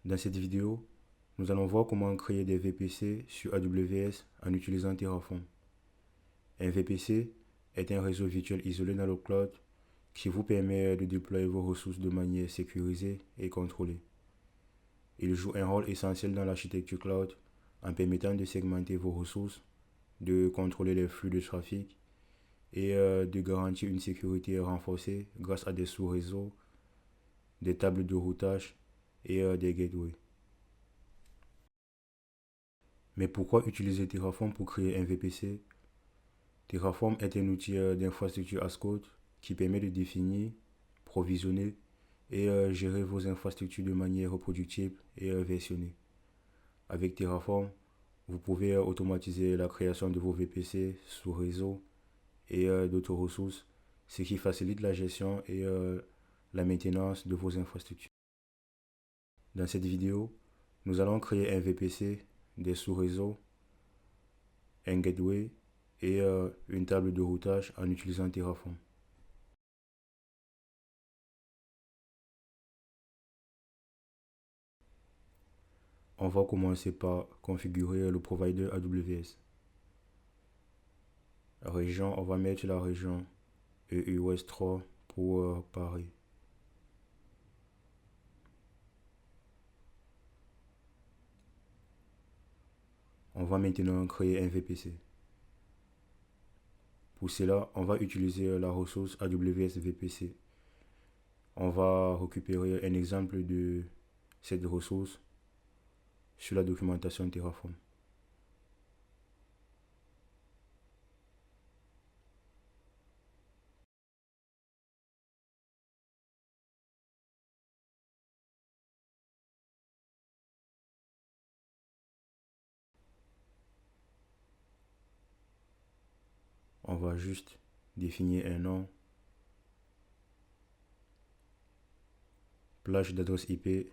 Dans cette vidéo, nous allons voir comment créer des VPC sur AWS en utilisant Terraform. Un VPC est un réseau virtuel isolé dans le cloud qui vous permet de déployer vos ressources de manière sécurisée et contrôlée. Il joue un rôle essentiel dans l'architecture cloud en permettant de segmenter vos ressources, de contrôler les flux de trafic et de garantir une sécurité renforcée grâce à des sous-réseaux, des tables de routage et des gateways. Mais pourquoi utiliser Terraform pour créer un VPC? Terraform est un outil d'infrastructure as code qui permet de définir, provisionner et gérer vos infrastructures de manière reproductible et versionnée. Avec Terraform, vous pouvez automatiser la création de vos VPC sous réseau et d'autres ressources, ce qui facilite la gestion et la maintenance de vos infrastructures. Dans cette vidéo, nous allons créer un VPC, des sous-réseaux, un gateway et une table de routage en utilisant Terraform. On va commencer par configurer le provider AWS. Région, on va mettre la région EUS 3 pour Paris. On va maintenant créer un VPC. Pour cela, on va utiliser la ressource AWS VPC. On va récupérer un exemple de cette ressource sur la documentation Terraform. On va juste définir un nom, plage d'adresse IP.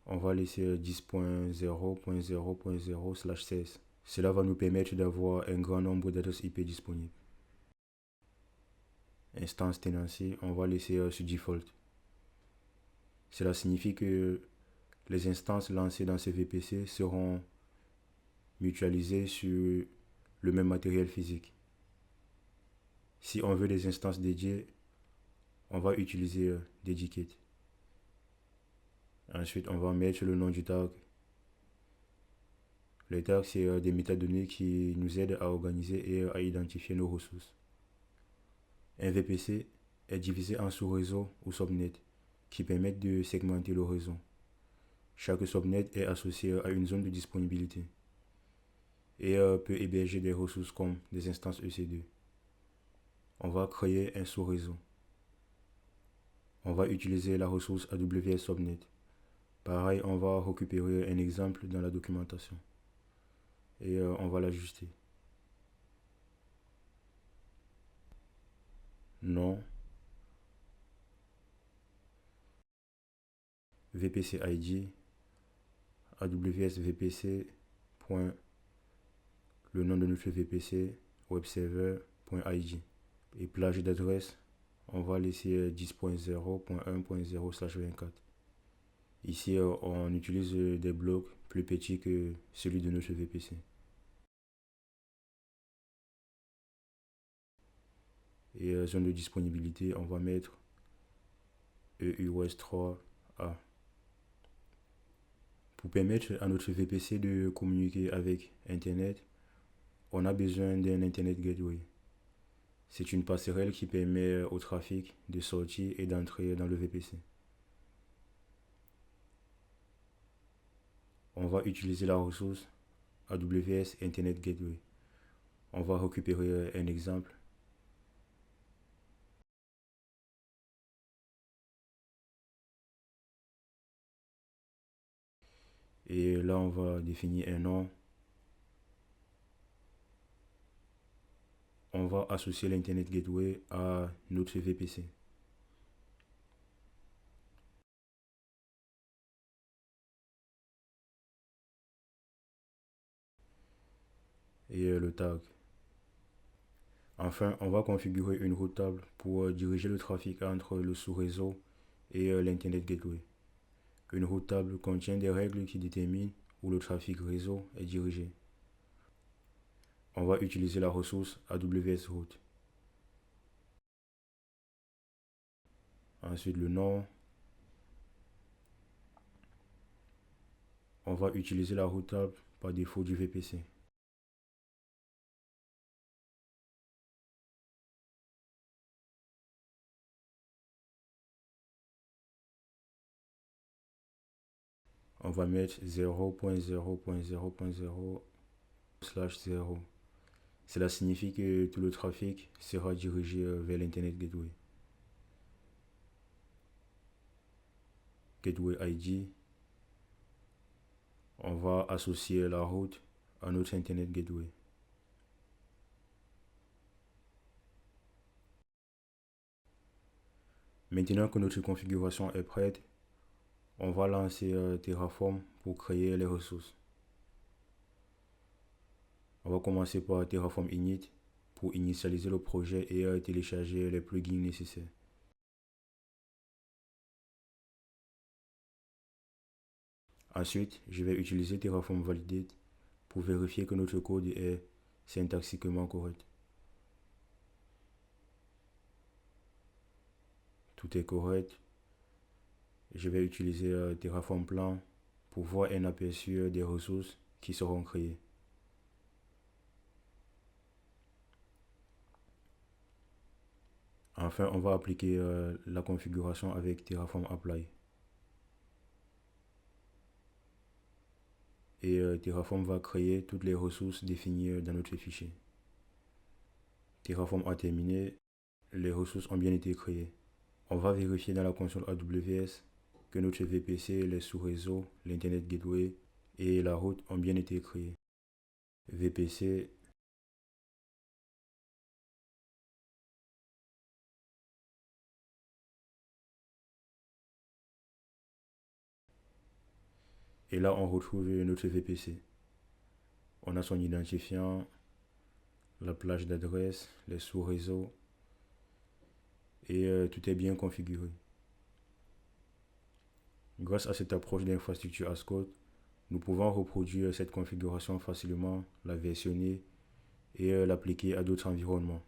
On va laisser 10.0.0.0/16. Cela va nous permettre d'avoir un grand nombre d'adresses IP disponibles. Instance tenancy, on va laisser sur default. Cela signifie que les instances lancées dans ce VPC seront mutualisées sur le même matériel physique. Si on veut des instances dédiées, on va utiliser Dedicate. Ensuite, on va mettre le nom du tag. Les tags, c'est des métadonnées qui nous aident à organiser et à identifier nos ressources. Un VPC est divisé en sous-réseaux ou subnets qui permettent de segmenter le réseau. Chaque subnet est associé à une zone de disponibilité et peut héberger des ressources comme des instances EC2. On va créer un sous-réseau. On va utiliser la ressource AWS Subnet. Pareil, on va récupérer un exemple dans la documentation et on va l'ajuster. Nom, VPC ID, AWS VPC, le nom de notre VPC, webserver.id. Et plage d'adresse, on va laisser 10.0.1.0/24. Ici, on utilise des blocs plus petits que celui de notre VPC. Et zone de disponibilité, on va mettre EUS 3A. Pour permettre à notre VPC de communiquer avec Internet, on a besoin d'un Internet Gateway. C'est une passerelle qui permet au trafic de sortir et d'entrer dans le VPC. On va utiliser la ressource AWS Internet Gateway. On va récupérer un exemple. Et là, on va définir un nom. On va associer l'Internet Gateway à notre VPC. Et le tag. Enfin, on va configurer une route table pour diriger le trafic entre le sous-réseau et l'Internet Gateway. Une route table contient des règles qui déterminent où le trafic réseau est dirigé. On va utiliser la ressource AWS Route. Ensuite, le nom. On va utiliser la route table par défaut du VPC. On va mettre 0.0.0.0/0. Cela signifie que tout le trafic sera dirigé vers l'Internet Gateway. Gateway ID. On va associer la route à notre Internet Gateway. Maintenant que notre configuration est prête, on va lancer Terraform pour créer les ressources. On va commencer par Terraform Init pour initialiser le projet et télécharger les plugins nécessaires. Ensuite, je vais utiliser Terraform Validate pour vérifier que notre code est syntaxiquement correct. Tout est correct. Je vais utiliser Terraform Plan pour voir un aperçu des ressources qui seront créées. Enfin, on va appliquer la configuration avec Terraform Apply. Et Terraform va créer toutes les ressources définies dans notre fichier. Terraform a terminé, les ressources ont bien été créées. On va vérifier dans la console AWS que notre VPC, les sous-réseaux, l'Internet Gateway et la route ont bien été créés. VPC, et là on retrouve notre VPC. On a son identifiant, la plage d'adresse, les sous-réseaux et tout est bien configuré. Grâce à cette approche d'infrastructure as code, nous pouvons reproduire cette configuration facilement, la versionner et l'appliquer à d'autres environnements.